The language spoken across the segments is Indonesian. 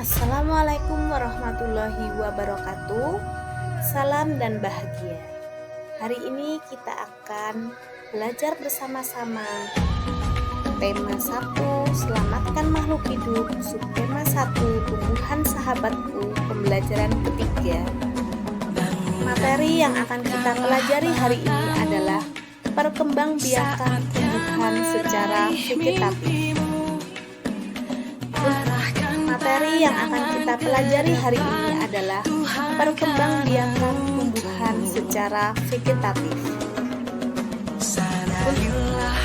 Assalamualaikum warahmatullahi wabarakatuh. Salam dan bahagia. Hari ini kita akan belajar bersama-sama tema 1, selamatkan makhluk hidup. Subtema 1, tumbuhan sahabatku. Pembelajaran ketiga. Materi yang akan kita pelajari hari ini adalah perkembangbiakan tumbuhan secara vegetatif. Materi yang akan kita pelajari hari ini adalah perkembangbiakan tumbuhan secara vegetatif.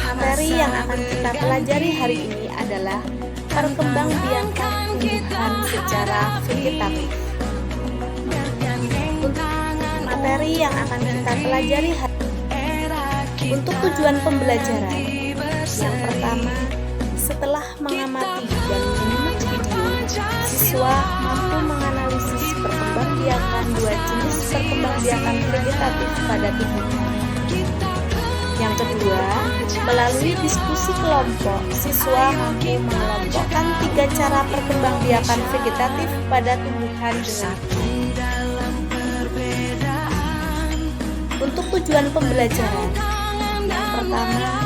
Materi yang akan kita pelajari hari ini adalah perkembangbiakan tumbuhan secara vegetatif. Materi yang akan kita pelajari hari ini untuk tujuan pembelajaran. Yang pertama, setelah mengamati dan menyimak video, siswa mampu menganalisis perkembangbiakan dua jenis perkembangbiakan vegetatif pada tumbuhan. Yang kedua, melalui diskusi kelompok, siswa mampu mengelompokkan 3 cara perkembangbiakan vegetatif pada tumbuhan dengan untuk tujuan pembelajaran. Yang pertama,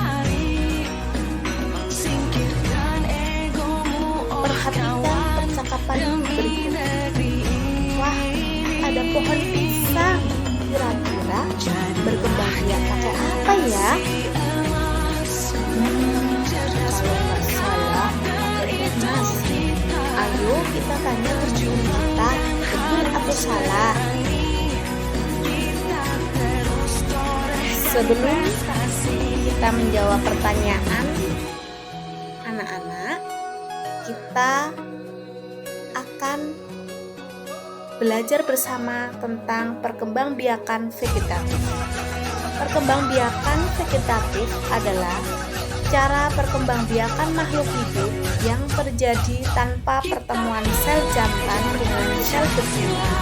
perhatikan percakapan berikut. Wah, ada pohon pisang. Kira-kira berkembang biak pakai apa ya? Kalau nggak salah, pakai emas. Ayo kita tanya ke guru kita, betul atau salah? Sebelum kita menjawab pertanyaan, anak-anak, kita akan belajar bersama tentang perkembangbiakan vegetatif. Perkembangbiakan vegetatif adalah cara perkembangbiakan makhluk hidup yang terjadi tanpa pertemuan sel jantan dengan sel betina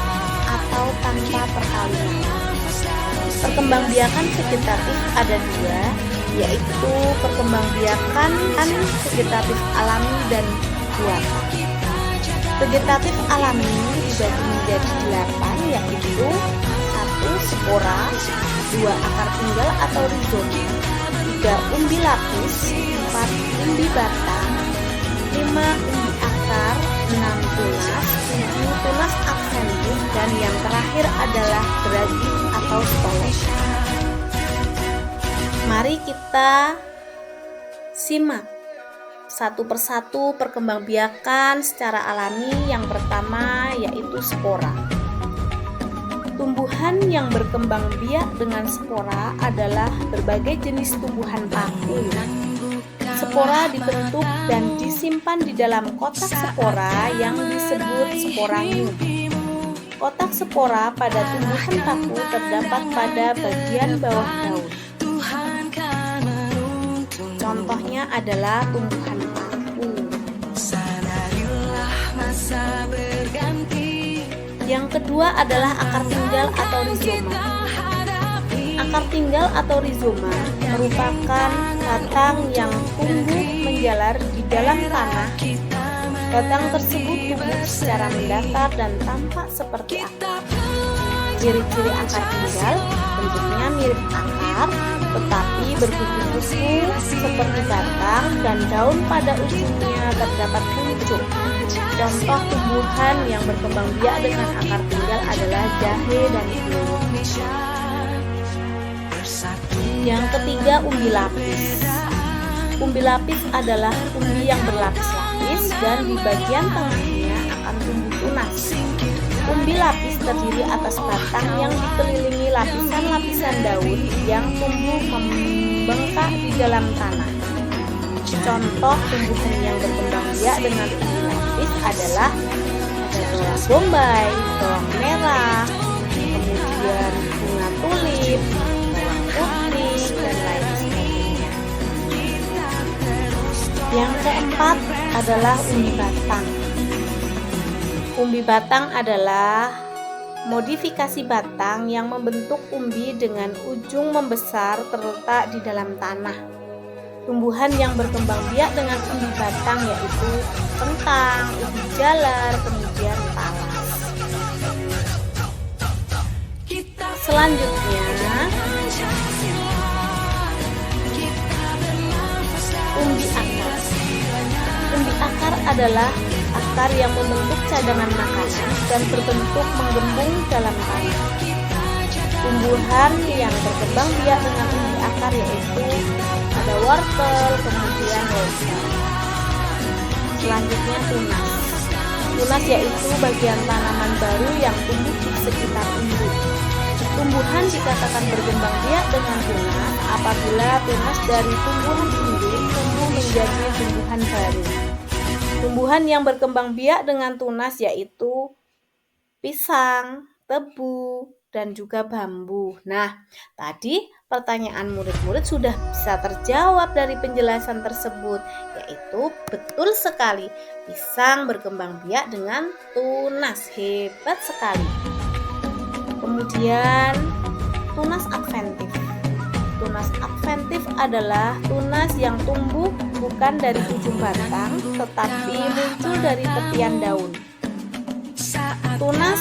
atau tanpa perkawinan. Perkembangbiakan vegetatif ada 2, yaitu perkembangbiakan vegetatif alami dan buatan. Vegetatif alami dibagi menjadi 8, yaitu 1. Spora, 2. Akar tunggal atau rizoma, 3. Umbi lapis, 4. Umbi batang, 5. Umbi akar, 6. Tunas, 7. Tunas aksentif, dan yang terakhir adalah geragi atau stolon. Mari kita simak satu persatu perkembangbiakan secara alami. Yang pertama yaitu spora. Tumbuhan yang berkembang biak dengan spora adalah berbagai jenis tumbuhan paku. Spora dibentuk dan disimpan di dalam kotak spora yang disebut sporanium. Kotak spora pada tumbuhan paku terdapat pada bagian bawah daun. Contohnya adalah tumbuhan paku. Yang kedua adalah akar tinggal atau rizoma. Akar tinggal atau rizoma merupakan batang yang tumbuh menjalar di dalam tanah. Batang tersebut tumbuh secara mendatar dan tampak seperti akar. Ciri-ciri akar tinggal bentuknya mirip akar, tetapi berkuku-kuku seperti batang, dan daun pada ujungnya terdapat kuncup. Contoh tumbuhan yang berkembang biak dengan akar tinggal adalah jahe dan jeruk. Yang ketiga, umbi lapis. Umbi lapis adalah umbi yang berlapis-lapis dan di bagian tengahnya akan tumbuh tunas. Umbi lapis terdiri atas batang yang dikelilingi lapisan-lapisan daun yang tumbuh membengkak di dalam tanah. Contoh tumbuhan yang berkembang biak dengan umbi lapis adalah ada bawang bombay, bawang merah, kemudian bunga tulip, bawang putih, dan lain sebagainya. Yang keempat adalah umbi batang. Umbi batang adalah modifikasi batang yang membentuk umbi dengan ujung membesar terletak di dalam tanah. Tumbuhan yang berkembang biak dengan umbi batang yaitu kentang, ubi jalar, kemudian talas. Selanjutnya, umbi akar. Umbi akar adalah akar yang membentuk cadangan makanan dan berbentuk menggembung dalam tanah. Tumbuhan yang berkembang biak dengan umbi akar yaitu ada wortel, kemudian lobster. Selanjutnya tunas. Tunas yaitu bagian tanaman baru yang tumbuh di sekitar induk. Tumbuhan dikatakan berkembang biak dengan tunas apabila tunas dari tumbuhan induk tumbuh menjadi tumbuhan baru. Tumbuhan yang berkembang biak dengan tunas yaitu pisang, tebu, dan juga bambu. Nah, tadi pertanyaan murid-murid sudah bisa terjawab dari penjelasan tersebut, yaitu betul sekali pisang berkembang biak dengan tunas. Hebat sekali. Kemudian tunas adventif. Tunas adventif adalah tunas yang tumbuh bukan dari ujung batang, tetapi muncul dari tepian daun. Tunas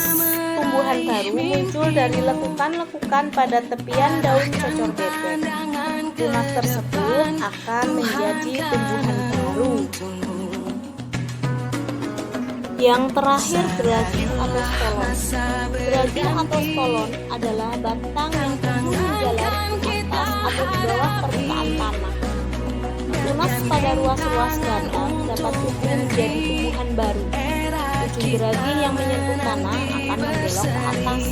tumbuhan baru muncul dari lekukan-lekukan pada tepian daun cocor bebek. Tunas tersebut akan menjadi tumbuhan baru. Yang terakhir, geragi atau stolon. Geragi atau stolon adalah batang yang tumbuh menjalar di atas atau di bawah permukaan tanah. Tunas pada ruas-ruas batang dapat tumbuh menjadi tumbuhan baru. Ujung geragi yang menyentuh tanah akan membelok ke atas.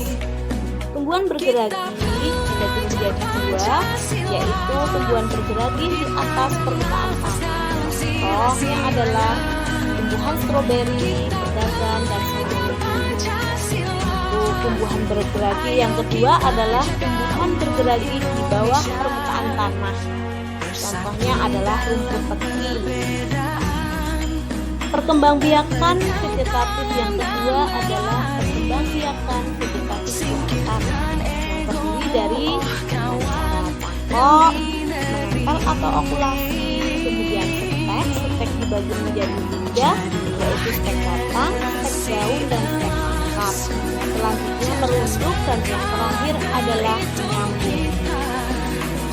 Tumbuhan bergeragi dibagi menjadi dua, yaitu tumbuhan bergeragi di atas permukaan tanah. Contohnya adalah tumbuhan stroberi, pedagang, dan selanjutnya. Tumbuhan bergeragi yang kedua adalah tumbuhan bergeragi di bawah permukaan tanah. Contohnya adalah rumput peti. Perkembangbiakan vegetatif yang kedua adalah perkembangbiakan vegetatif buatan yang terdiri dari pokok, menempel atau okulasi, kemudian stek dibagi menjadi tiga, yaitu stek batang, stek daun, dan stek akar. Selanjutnya merunduk, dan yang terakhir adalah menyambung.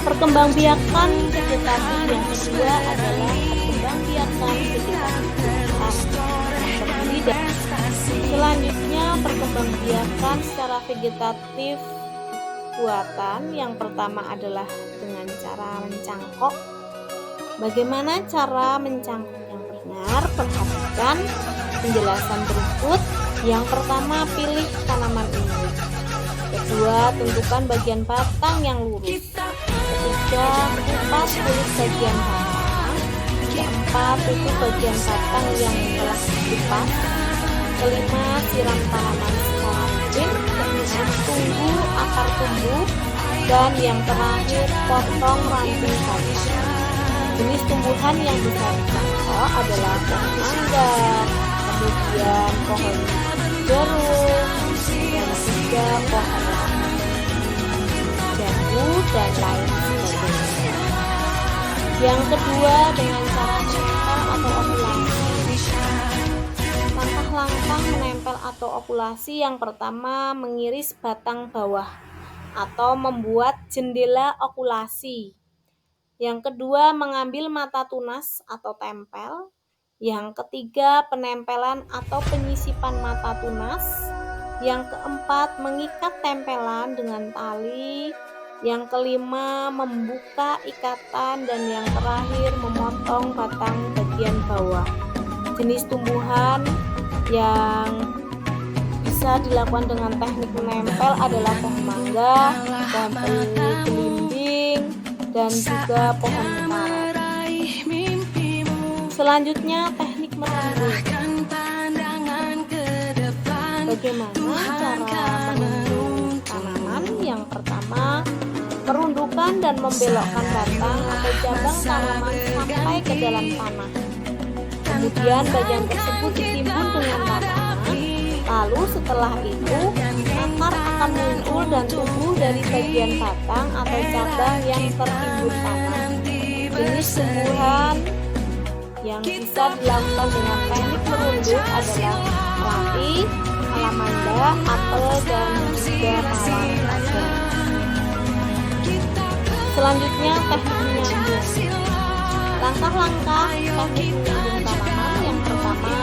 Perkembangbiakan vegetatif yang kedua adalah perkembangbiakan vegetatif buatan. Selanjutnya perkembangbiakan secara vegetatif buatan. Yang pertama adalah dengan cara mencangkok. Bagaimana cara mencangkok yang benar? Perhatikan penjelasan berikut. Yang pertama, pilih tanaman ini. Kedua, tentukan bagian batang yang lurus. Ketiga, kupas kulit bagian batang. Keempat, tutup bagian batang yang telah dikupas. Kelima, siram tanaman secara rutin. Keenam, tunggu akar tumbuh. Dan yang terakhir, potong ranting batang. Jenis tumbuhan yang bisa dicangkok adalah pohon mangga, kemudian pohon jeruk, dan juga pohon bambu dan lain sebagainya. Yang kedua, dengan cara menempel atau okulasi. Langkah-langkah menempel atau okulasi yang pertama, mengiris batang bawah atau membuat jendela okulasi. Yang kedua, mengambil mata tunas atau tempel. Yang ketiga, penempelan atau penyisipan mata tunas. Yang keempat, mengikat tempelan dengan tali. Yang kelima, membuka ikatan. Dan yang terakhir, memotong batang bagian bawah. Jenis tumbuhan yang bisa dilakukan dengan teknik menempel adalah pohon mangga, pohon belimbing, dan juga pohon karet. Selanjutnya, teknik merunduk. Bagaimana cara merunduk tanaman? Yang pertama, merundukkan dan membelokkan batang atau cabang tanaman sampai ke dalam tanah. Kemudian bagian tersebut ditimbun dengan tanaman. Lalu setelah itu, akar akan muncul dan tumbuh dari bagian batang atau cabang yang tertimbun tanah. Jenis tumbuhan yang bisa dilakukan dengan teknik merunduk adalah melati, alamanda, apel, dan juga mawar naga. Selanjutnya teknik menyambung. Langkah-langkah teknik menyambung tanaman. Yang pertama,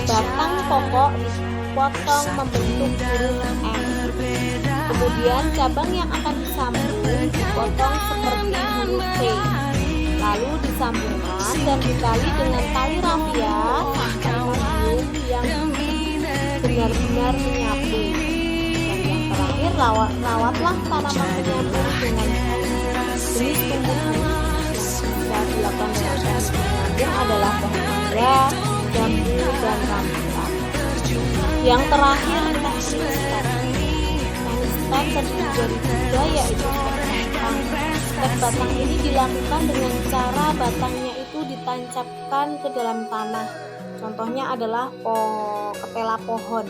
batang pokok dipotong membentuk huruf M. Kemudian cabang yang akan disambung dipotong seperti huruf T. Lalu disambungkan dan ditali dengan tali rafia sampai medium yang benar-benar menyatu. Dan yang terakhir, rawatlah tanaman penyambung dengan jenis tumbuhan yang bisa dilakukan dengan teknik menyambung adalah pohon mangga, jambu, dan rambutan. Yang terakhir, teknik stek. Teknik stek terdiri dari 3, yaitu stek batang ini dilakukan dengan cara batangnya itu ditancapkan ke dalam tanah. Contohnya adalah ketela pohon.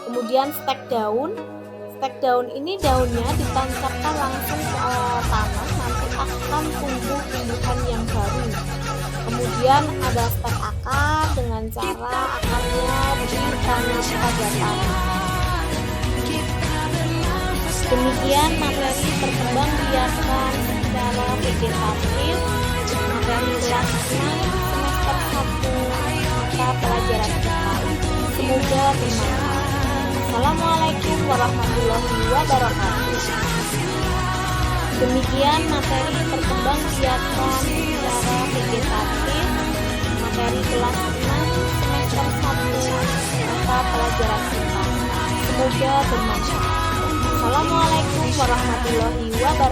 Kemudian stek daun. Stek daun ini daunnya ditancapkan langsung ke tanah, nanti akan tumbuh tumbuhan yang baru. Kemudian ada stek akar dengan cara akarnya ditanam pada tanah. Demikian materi berkembang biakan secara vegetatif materi kelas 6 semester 1 mata pelajaran kita. Semoga bermanfaat. Assalamualaikum warahmatullahi wabarakatuh. Demikian materi berkembang biakan secara vegetatif materi kelas 6 semester 1 mata pelajaran kita. Semoga bermanfaat. Assalamualaikum warahmatullahi wabarakatuh.